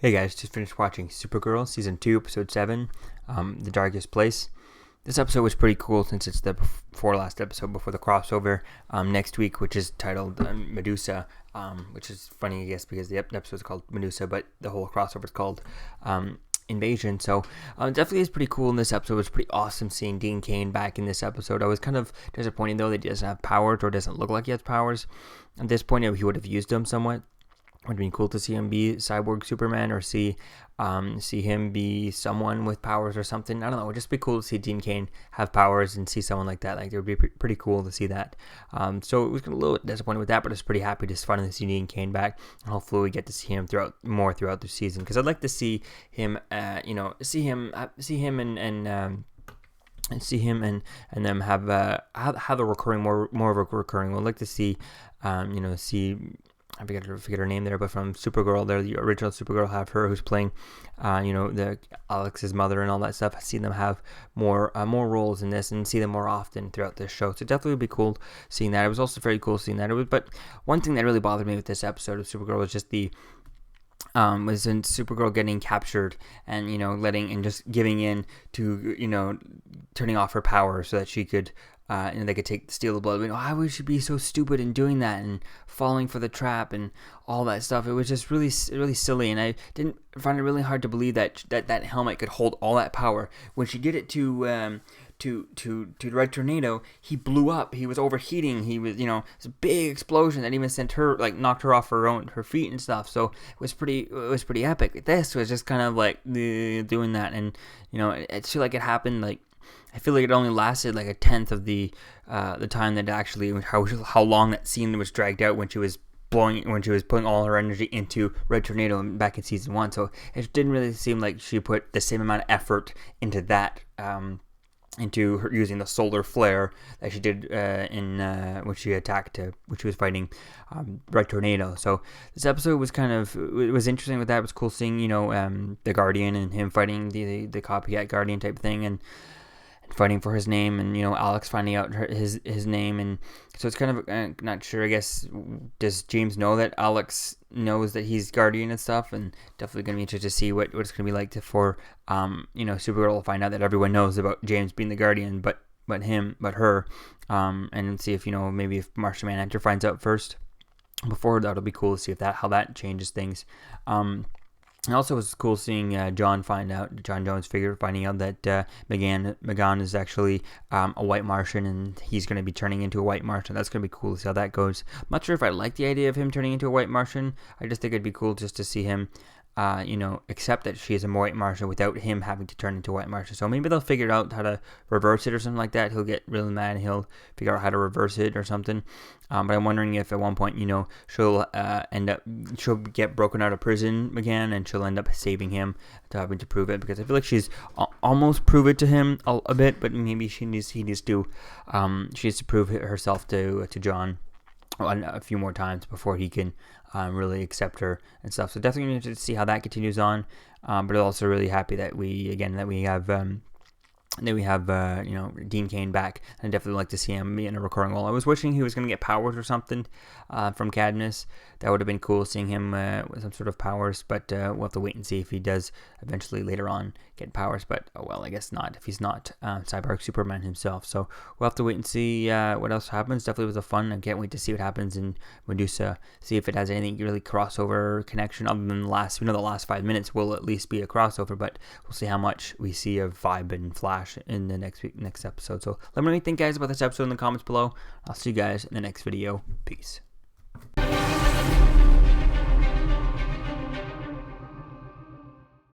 Hey guys, just finished watching Supergirl Season 2, Episode 7, The Darkest Place. This episode was pretty cool since it's the before last episode before the crossover next week, which is titled Medusa, which is funny, I guess, because the episode is called Medusa, but the whole crossover is called Invasion. So definitely is pretty cool in this episode. It was pretty awesome seeing Dean Cain back in this episode. I was kind of disappointed, though, that he doesn't have powers or doesn't look like he has powers. At this point, he would have used them somewhat. It would have been cool to see him be Cyborg Superman or see him be someone with powers or something. I don't know. It would just be cool to see Dean Cain have powers and see someone like that. Like, it would be pretty cool to see that. So it was a little disappointed with that, but I was pretty happy to finally see Dean Cain back. And hopefully we get to see him throughout the season, because I'd like to see him, see him and them have a recurring more of a recurring. I'd like to see see. I forget her name there, but from Supergirl, there, the original Supergirl, have her who's playing, the Alex's mother and all that stuff. I've seen them have more roles in this and see them more often throughout this show. So definitely would be cool seeing that. It was also very cool seeing that. But one thing that really bothered me with this episode of Supergirl was just was in Supergirl getting captured and letting and just giving in to turning off her power so that she could. They could steal the blood. Why would she be so stupid in doing that and falling for the trap and all that stuff? It was just really, really silly, and I didn't find it really hard to believe that helmet could hold all that power. When she did it to Red Tornado, he blew up. He was overheating. He was, it's a big explosion that even sent her, knocked her off her feet and stuff. So it was pretty epic. This was just kind of like doing that, and it feel like it happened I feel like it only lasted a tenth of the time that actually how long that scene was dragged out when she was putting all her energy into Red Tornado back in season 1. So it didn't really seem like she put the same amount of effort into that. Into her using the solar flare that she did when she when she was fighting Red Tornado. So this episode was it was interesting with that. It was cool seeing the Guardian and him fighting the copycat Guardian type thing and fighting for his name, and Alex finding out his name, and so it's kind of not sure. I guess, does James know that Alex knows that he's Guardian and stuff? And definitely going to be interested to see what it's going to be like for Supergirl will find out that everyone knows about James being the Guardian, but her, and see if maybe if Martian Manhunter finds out first before. That'll be cool to see how that changes things. And also, it was cool seeing John Jones finding out that Megan is actually a white Martian, and he's going to be turning into a white Martian. That's going to be cool to see how that goes. I'm not sure if I like the idea of him turning into a white Martian. I just think it'd be cool just to see him, accept that she is a white Martian without him having to turn into a white Martian. So maybe they'll figure out how to reverse it or something like that. He'll get really mad and he'll figure out how to reverse it or something. But I'm wondering if at one point, she'll get broken out of prison again, and she'll end up saving him to having to prove it, because I feel like she's almost proved it to him a bit, but maybe she needs to prove herself to John a few more times before he can really accept her and stuff. So definitely need to see how that continues on. But also really happy that we have Dean Cain back, and I'd definitely like to see him be in a recurring role. I was wishing he was going to get powers or something from Cadmus. That would have been cool, seeing him with some sort of powers, but we'll have to wait and see if he does eventually later on get powers. But I guess not, if he's not Cyborg Superman himself. So we'll have to wait and see what else happens. Definitely was a fun. I can't wait to see what happens in Medusa, see if it has anything really crossover connection other than the last 5 minutes will at least be a crossover, but we'll see how much we see of Vibe and Flash in the next episode. So let me know what you think, guys, about this episode in the comments below. I'll see you guys in the next video. Peace.